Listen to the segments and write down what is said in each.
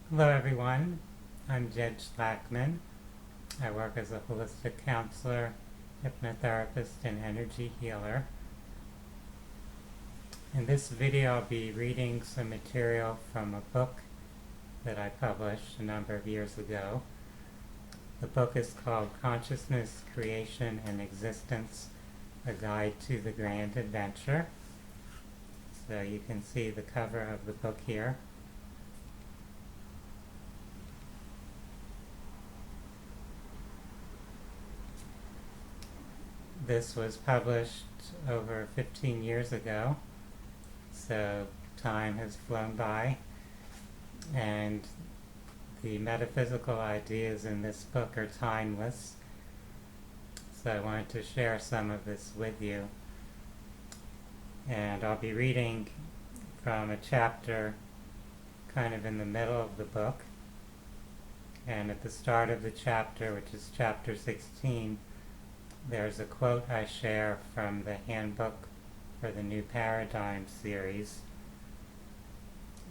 Hello everyone, I'm Jed Shlackman. I work as a holistic counselor, hypnotherapist, and energy healer. In this video I'll be reading some material from a book that I published a number of years ago. The book is called Consciousness, Creation, and Existence, A Guide to the Grand Adventure. So you can see the cover of the book here. This was published over 15 years ago, so time has flown by, and the metaphysical ideas in this book are timeless, so I wanted to share some of this with you. And I'll be reading from a chapter kind of in the middle of the book, and at the start of the chapter, which is chapter 16, there's a quote I share from the handbook for the New Paradigm series.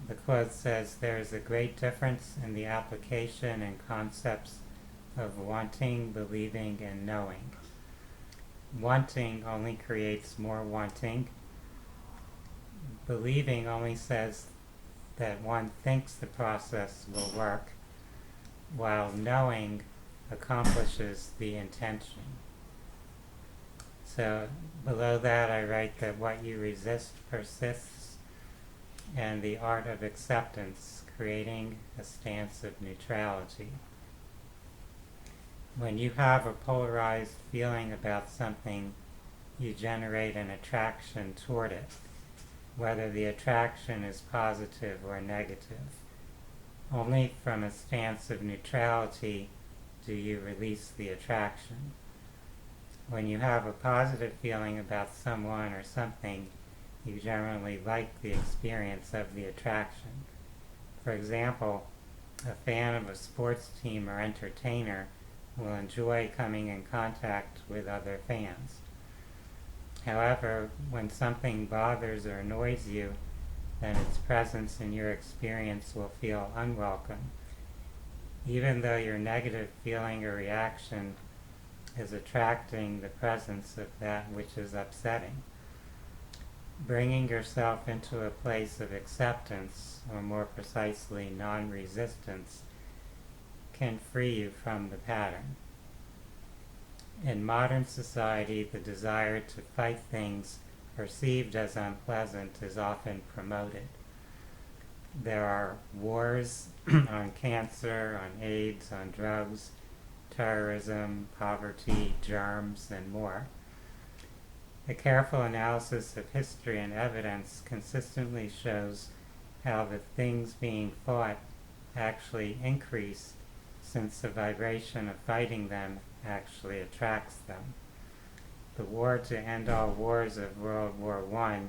The quote says, "There is a great difference in the application and concepts of wanting, believing, and knowing. Wanting only creates more wanting. Believing only says that one thinks the process will work, while knowing accomplishes the intention." So below that I write that what you resist persists, and the art of acceptance, creating a stance of neutrality. When you have a polarized feeling about something, you generate an attraction toward it, whether the attraction is positive or negative. Only from a stance of neutrality do you release the attraction. When you have a positive feeling about someone or something, you generally like the experience of the attraction. For example, a fan of a sports team or entertainer will enjoy coming in contact with other fans. However, when something bothers or annoys you, then its presence in your experience will feel unwelcome, even though your negative feeling or reaction is attracting the presence of that which is upsetting. Bringing yourself into a place of acceptance, or more precisely non-resistance, can free you from the pattern. In modern society, the desire to fight things perceived as unpleasant is often promoted. There are wars on cancer, on AIDS, on drugs, terrorism, poverty, germs, and more. A careful analysis of history and evidence consistently shows how the things being fought actually increase, since the vibration of fighting them actually attracts them. The war to end all wars of World War I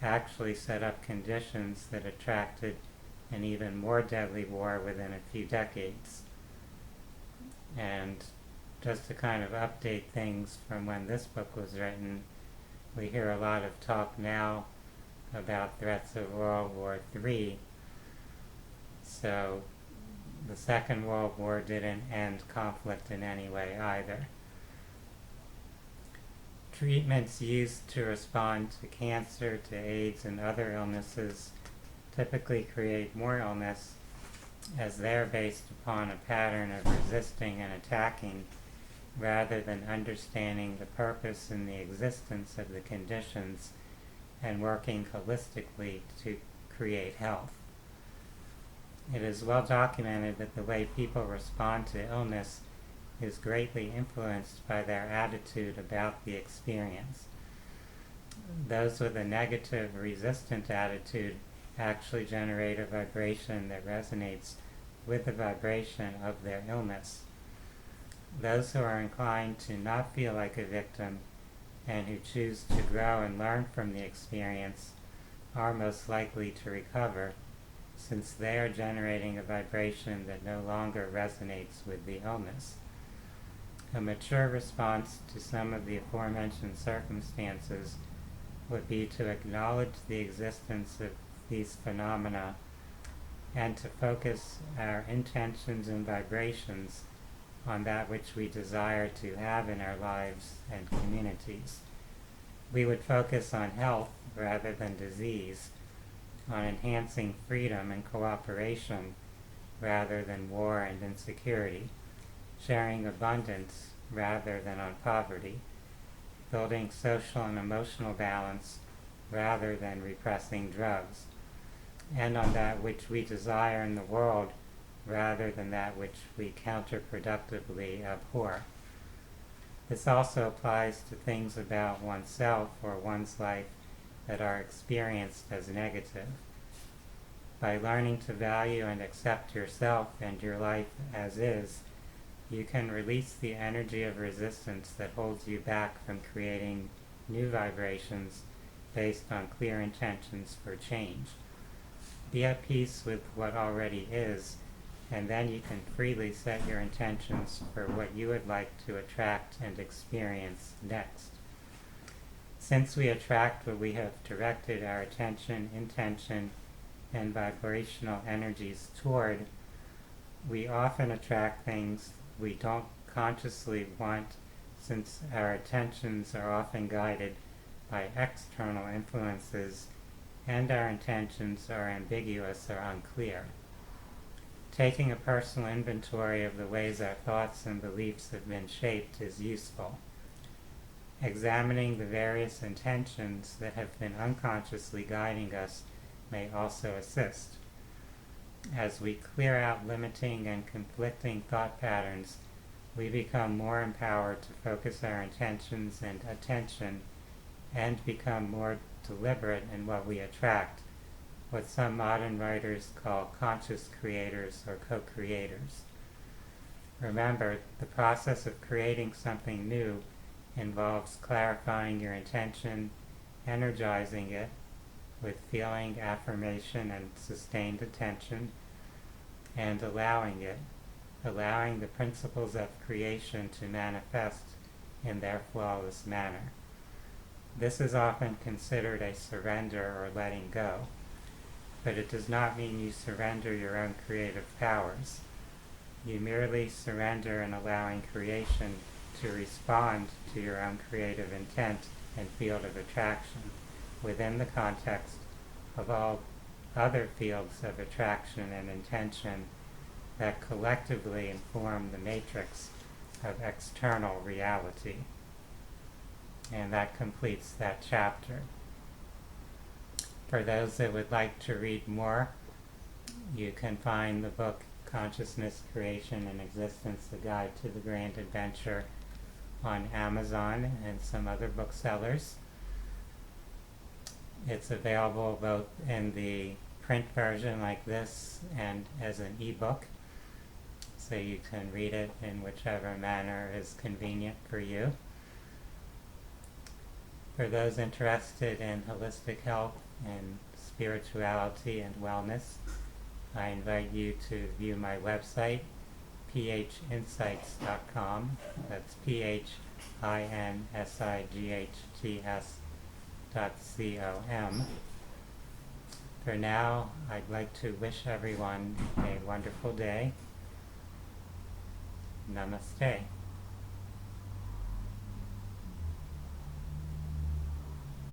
actually set up conditions that attracted an even more deadly war within a few decades. And just to kind of update things from when this book was written, we hear a lot of talk now about threats of World War III. So the Second World War didn't end conflict in any way either. Treatments used to respond to cancer, to AIDS, and other illnesses typically create more illness, as they're based upon a pattern of resisting and attacking, rather than understanding the purpose and the existence of the conditions and working holistically to create health. It is well documented that the way people respond to illness is greatly influenced by their attitude about the experience. Those with a negative, resistant attitude actually generate a vibration that resonates with the vibration of their illness. Those who are inclined to not feel like a victim and who choose to grow and learn from the experience are most likely to recover, since they are generating a vibration that no longer resonates with the illness. A mature response to some of the aforementioned circumstances would be to acknowledge the existence of these phenomena and to focus our intentions and vibrations on that which we desire to have in our lives and communities. We would focus on health rather than disease, on enhancing freedom and cooperation rather than war and insecurity, sharing abundance rather than on poverty, building social and emotional balance rather than repressing drugs, and on that which we desire in the world rather than that which we counterproductively abhor. This also applies to things about oneself or one's life that are experienced as negative. By learning to value and accept yourself and your life as is, you can release the energy of resistance that holds you back from creating new vibrations based on clear intentions for change. Be at peace with what already is, and then you can freely set your intentions for what you would like to attract and experience next. Since we attract what we have directed our attention, intention, and vibrational energies toward, we often attract things we don't consciously want, since our attentions are often guided by external influences and our intentions are ambiguous or unclear. Taking a personal inventory of the ways our thoughts and beliefs have been shaped is useful. Examining the various intentions that have been unconsciously guiding us may also assist. As we clear out limiting and conflicting thought patterns, we become more empowered to focus our intentions and attention and become more deliberate in what we attract, what some modern writers call conscious creators or co-creators. Remember, the process of creating something new involves clarifying your intention, energizing it with feeling, affirmation, and sustained attention, and allowing the principles of creation to manifest in their flawless manner. This is often considered a surrender or letting go, but it does not mean you surrender your own creative powers. You merely surrender in allowing creation to respond to your own creative intent and field of attraction within the context of all other fields of attraction and intention that collectively inform the matrix of external reality. And that completes that chapter. For those that would like to read more, you can find the book Consciousness, Creation, and Existence, A Guide to the Grand Adventure on Amazon and some other booksellers. It's available both in the print version like this and as an ebook, so you can read it in whichever manner is convenient for you. For those interested in holistic health and spirituality and wellness, I invite you to view my website, phinsights.com. That's phinsights.com. For now, I'd like to wish everyone a wonderful day. Namaste.